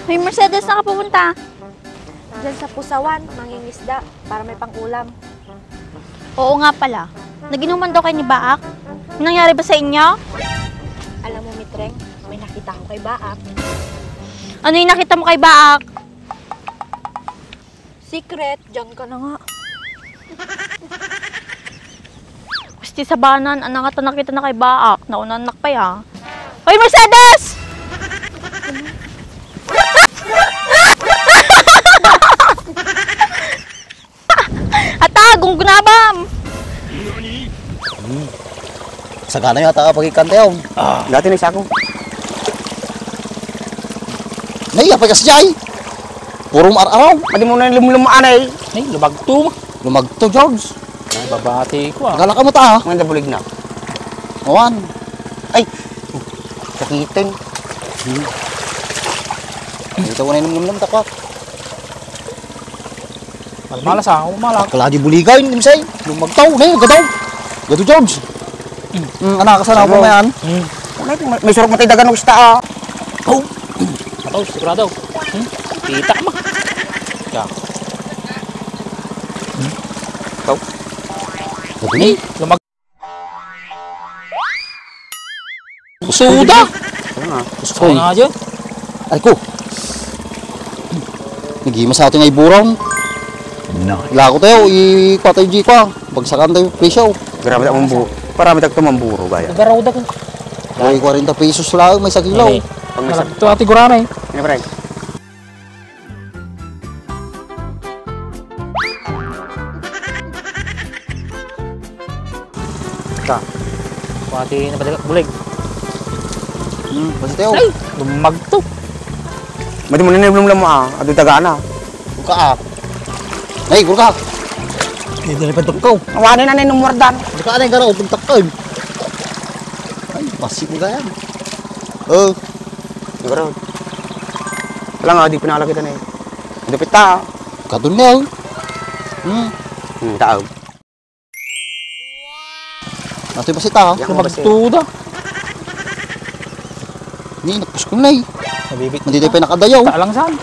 Hoy, Mercedes, saan ka pupunta? Diyan sa Pusawan, mangingisda para may pang-ulam. Oo nga pala. Naginuman daw kayo ni Baak? May nangyari ba sa inyo? Alam mo, Mitreng, may nakita ko kay Baak. Ano yung nakita mo kay Baak? Secret, diyan ka na nga. Gusti sa banan, anang nga nakita na kay Baak. Naunanak pa ya. Hoy, Mercedes! Atagong gunabam! Sagana yata kapag ikante yun. Dati na isa ko. Nay, apay kasi jay. Purong araw. Pwede mo na lumulumaan eh. Ay, lumagto. Lumagto, George. Ay, babati ko ah. Gala ka mo ta, ha? Mga nabulig na. Awan. Ay! Sakitin. Dito ko na yung takot. Malmalas ah, umalak. Kaladi buligay, nimsay. Lumagtaw, nay, gadaw. Gado, George. Anak, kasana ko mayan. May surok matay dagan ng isda ah. Oh. Ataw, sigurado. Kita ka ma. Ya. Ikaw? Gado ni. Lumag... Suda! Ano nga? Gusto nga dyan. Ay ko. Nagima sa ating ay burong. No. Ila ko tayo, ipatay G ko. Bagsakan tayo, presyo. Grabe na mambu. Parami tag tumamburo gaya. Nagaraw da ka. Ay, 40 pesos lang, may sa kilaw. Pag may Malagto ati gurana eh. Ano pre? Ka. Pati nabalik bulig. Basta tayo. Ay, lumagto. Mati mo na nilumlam mo ah. Ado dagana. Buka ah. Nay, kurka. Hindi na ipagtok ko. Awanin na na yung numwardan. Buka na yung garaw, tugtak ko. Ay, pasip mo ganyan. Oh. Siguro. Wala nga, di pinalaki na eh. Dupit ta. Kadun niya. Tao. Nato ba si ta? Lumagto da. Ni, nakpus ko na eh. Nabibit. Hindi tayo pa nakadayaw. Taalang saan?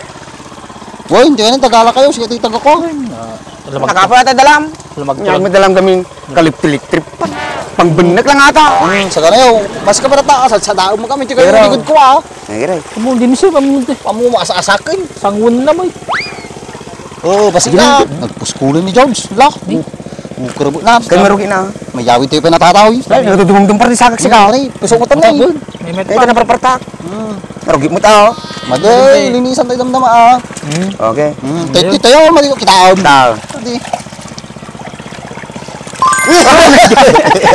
Woy, hindi ka na tagala kayo. Sige, tayo ko. Lumagto. Nakapa na dalam. Lumagto. Yan mo dalam kaming kalip-tilik trip. Pangbenek lang ata. Sa ganayaw. Mas ka pa nataas. Sa daon mo kami. Hindi kayo Pero- ligod ko ah. Ay, giray. Pamundi mo siya, pamundi. Pamumaasa-asakin. Sangun na mo eh. Oo, basta ka. Nagpuskulan ni George. Lak. Bukarabot na. Kaya marugi na. Mayawid tayo pa natataw. Ay, natudumdum pa rin sa kakasikaw. Ay, pusok mo tamay. May met Ito pa. na parpartak. Marugi mo tao. Maday, linisan tayo damdama ah. Okay. Tayo, mali ko kitaon. Tao. Hindi.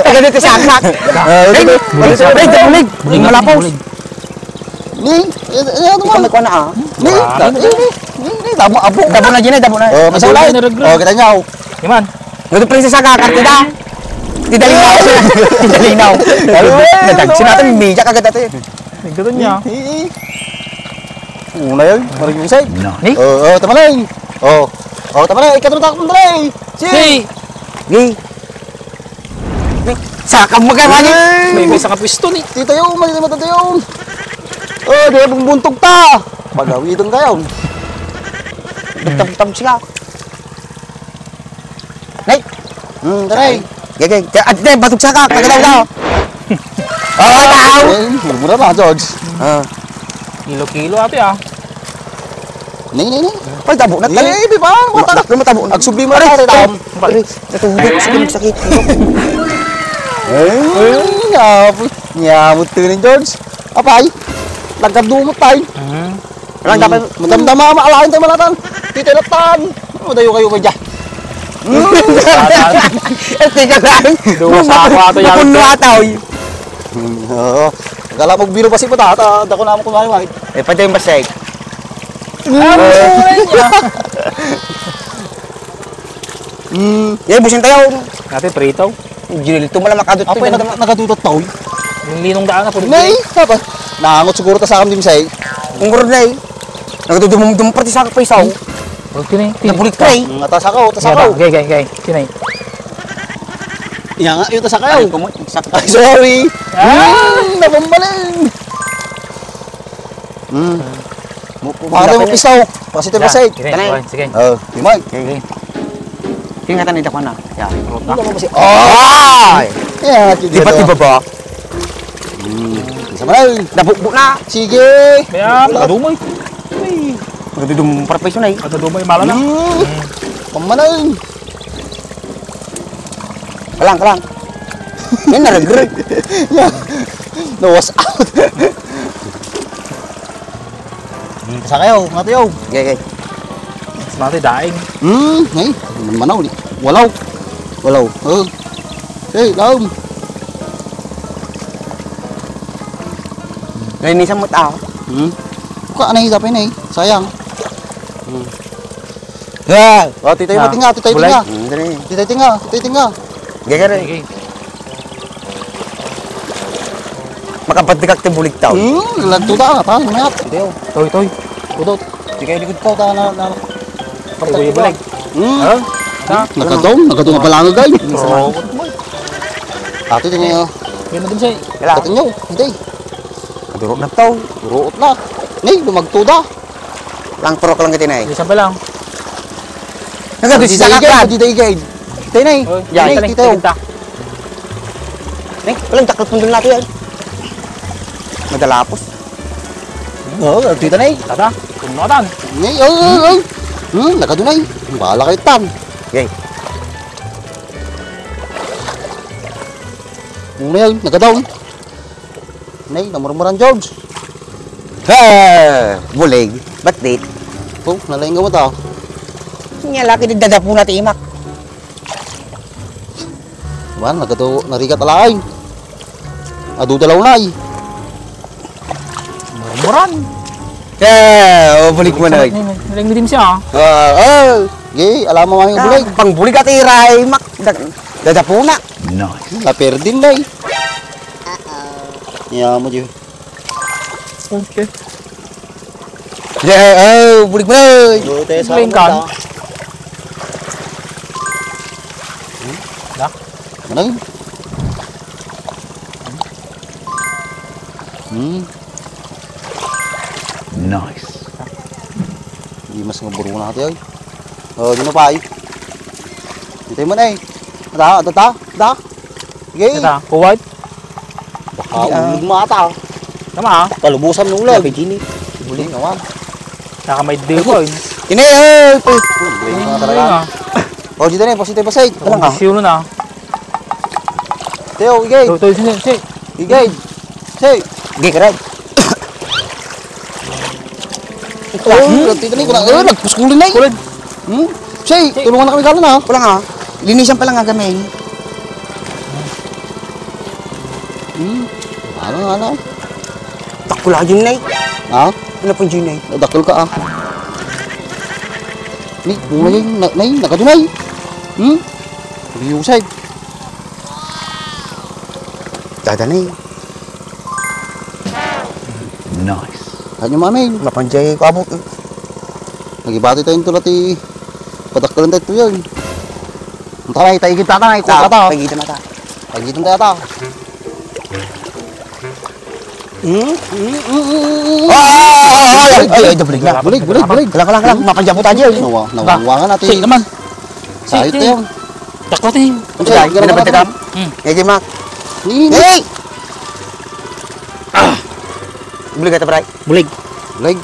Taga dito sa akmak. Ay, damulig. Ay, malapos. Ni, ano mo? Ikaw may kuha na ah. Ni, tama abo. Dabo na dyan eh, dabo na. Oh, masulay. Oh, kita nyaw. Yaman. Ito prinsesa ka, kartida. Tidalinaw siya. Tidalinaw. Nadagsin natin, media kagad natin. Nagdaro niya. Una yun, maring yung say. Ni? Tama na yun. Tama na, ikatrutak mo na yun. Si! Ni. Sakam mo kayo, Manny. May isang kapisto ni. Tito yun, mali naman tayo yun. Di ba buntog ta? Pagawi doon kayo. Tab siya. Nay. Taray. Gagay. Ate, batog siya ka. Kagalaw daw. Tao. Mura na, George. Kilo-kilo ate ah. Ni. Ay, tabo na tayo. Di ba? Matak na matabo. Agsubli mo na rin, tao. Natulog. Sakit. Nyamot rin, George. Apay, lagkabdumot tayo. Walang dapat. Madamdama, maalahin tayo malatan. Tito latan. Madayo kayo ba dyan? Tika lang. Duwa sa ako ato yan. Puno ataw. Oo. Akala mo biro pa si puta. Dako na mo kumaliwag. Eh, pwede yung basay. Busin tayo. Ate, prito. Ginil ito mo lang makadot. Apo, nagatutot pa, uy. Yung linong daan na po. Nay, apa? Nangot siguro ta sa akin din say. Kung guro na eh. Nagdudumum pati sa kapaisaw. Huwag tinay. Nabulit ka eh. Tasakaw, tasakaw. Gay. Tinay. Iya nga, yung tasakaw. Sakto. Ay, sorry. Nabambaling. Pare mo pisaw. Positive pasay. Sige, Tanay. okay, sige. Oh, Timay. Okay. Tingatan nito ko na. Ya. Wala mo kasi. Ay! Yeah, Di ba ba? Isa manay. Nabukbo na. Sige. Kaya, kadumay. Magdudum professional. Kadumay, mala na. Pamanay. Kalang. Yan naragrig. No, was out. Sa kayo, nga tayo. Okay. Mas natin, daing. Ngay, manaw ni. Walaw. Hey, laom. Linisan mo tao. Ka anay dapay nay. Sayang. Ya. Oh, titay mo tinga, titay tinga. Dali. Titay tinga. Gagare. Sige. Makapatikak ti bulig tao. Lanto ta, pa, mayat. Tayo. Toy. Udot. Di kayo likod ko ta na. Kuya Bulig. Ha? Nakadong nga pala nga guys. Oo. Ate tinga. Yan na din siya. Kala. Ate nyo, hindi. Durok na tao. Ruot na. Nay, lumagtuda. Lang pro lang kita na. Isa pa lang. Nagado si sakakad. Di day guide. Tay nay. Oy, Nay, taling, titaw. taling ta. Nek, walang takot pundol natin yan. Madalapos. Oo, tita nay. Tata, kumnotan. Nay, ay. Nakadunay. Bahala kayo tan. Okay. Una yun, nagadaw. Nay, namurmuran George. Ha! Bulig. Ba't date? Oh, nalaing mo ta. Nga laki dadapo na ti imak. Man, nagado narigat alay. Adu dalaw nay. Murmuran. Bulig mo na. Naling din siya. Ge, alam mo mga bulig. Pang bulig at iray imak. Dadapo na. Laper din nay. Ya mo ju. Okay. Bulig mo na. Do te sa Laing kan. Manay. Nice. Di mas ngaburo na natin. Oh, di na pa ay. Dito mo nay. Da. Ge. Tata, kuwait. Baka ulig mata. Tama ha. Palubusan ng ulag. Pagini. Bulig naman. Saka may deal ko. Ini eh. Bulig na talaga. Ayun Oh, dito na, positive pa side. nga. Sino na. Teo, igay. Toy, sige. Igay. Say. Gay ka rin. Oh, tito ni ko na. Nagpuskulin na. Kulid. Say, tulungan na kami kalan ha. Wala nga. Linisan pa lang nga gamay. Ano. Takula yun na. Ha? Ano pong yun na? Nadakol ka ah. Ni, nay, nakadunay. Biyusay. Dada na eh. Nice. Kanyo mamin. Napanjay ko abot. Nagibati tayong tulad padakkalan tayo ito yun. Ang taray, tayo kita na, ikot ka ta. Pagita na ta. Pagitan tayo ta. Ay, bulig na. Bulig. Kalang. Napanjay po tayo. Nawawangan natin. Sige naman. Sa ito yun. Taklatin. Ang Ay, ganun dapat ka takam. Hmm. Ngayon, Mak. Ni. Hey! Bulig ka ta, Bray. Bulig. Bulig.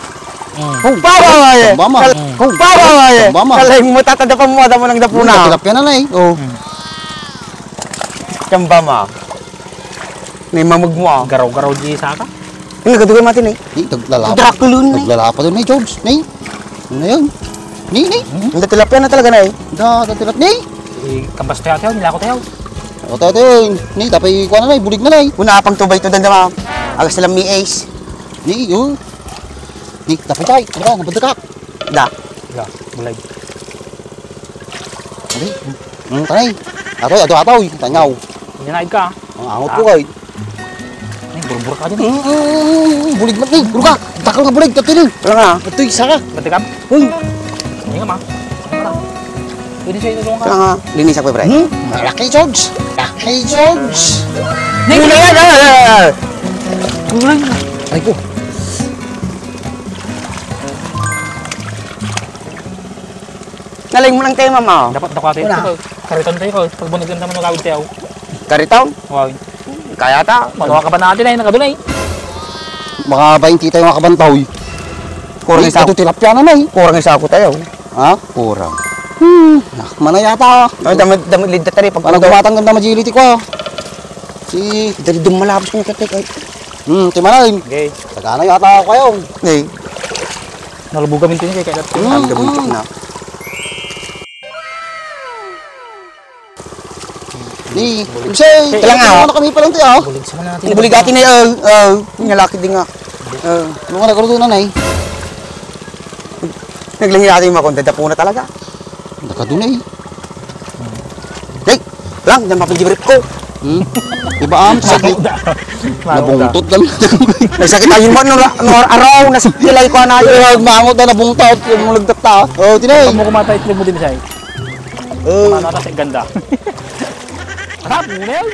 Bawa ya. Bama. Bawa ya. Bama. Kalay mo tatadapan mo damo ng dapuna. Tilap yan na eh. Oh. Kamba ma. Ni mamag mo ah. Garaw-garaw di saka. Ini gadugan mati ni. Ni, naglalapa. Drakulun ni. Naglalapa doon ni George. Ni. Ano yun? Ni. Hindi tilapia na talaga na eh. Tilap ni. Kampas tayo, nilako tayo. O tayo. Ni, tapay kuha na na. Bulig na na. Una pang tubay to dama. Agas sila mi ace. Ni, yun. Ni, tapay tayo. Tara, nabadagak. Da. Bulig. Tanay. Ataw. Tanyaw. Ninaid ka. Ang angot ko kayo. Ay, burbur ka din. Bulig mat ni. Buro ka. Takal nga bulig. Tapos ni. Wala nga. Ito isa ka. Batikap. Uy. Hindi nga ma. Pwede siya itulungan Wala ka. nga. Linisak pa, Bray. Laki George. Laki George. Muna yan. Bulig. Ay ko. Naling mo lang tayo, mama. Dapat nakuha Wala. tayo. Kariton tayo ko. Pag bunod naman nagawin tayo. Karitaw. Wow. Kaya ta. Manuha ka ba natin ay nakadunay? Mga 20 tayo mga kabantaw. Kurang isa Ito tilapia na na eh. Kurang isa ako tayo. Ha? Kurang. Nakmana yata. Ay, damit lid tari pag Ano gumatanggap na magility ko? Si... Dari dumalabas ko katek ay. Timanayin. Okay. Sagana yata ako kayo. Hey, Nalubugan mintin kay kaya. ang gabutik na. Di, Ibsay, Kailangan ako. ano kami pa lang tayo. Bulig sa natin. Ang buligati na ngalaki din nga. Ano ka nagkarutunan ay? Naglangi natin yung makontent na po na talaga. Nakadunay. Hey, lang, yan mapagjibrip ko. Iba am, sakit. Nabungtot kami. Nagsakit tayo mo, nung araw, nasikilay ko na yun. Mangot na nabungtot. Yung mga nagtata. Oh, tinay. Pag mo kumata itlog mo din siya. Manata sa ganda. Harap mo na yun.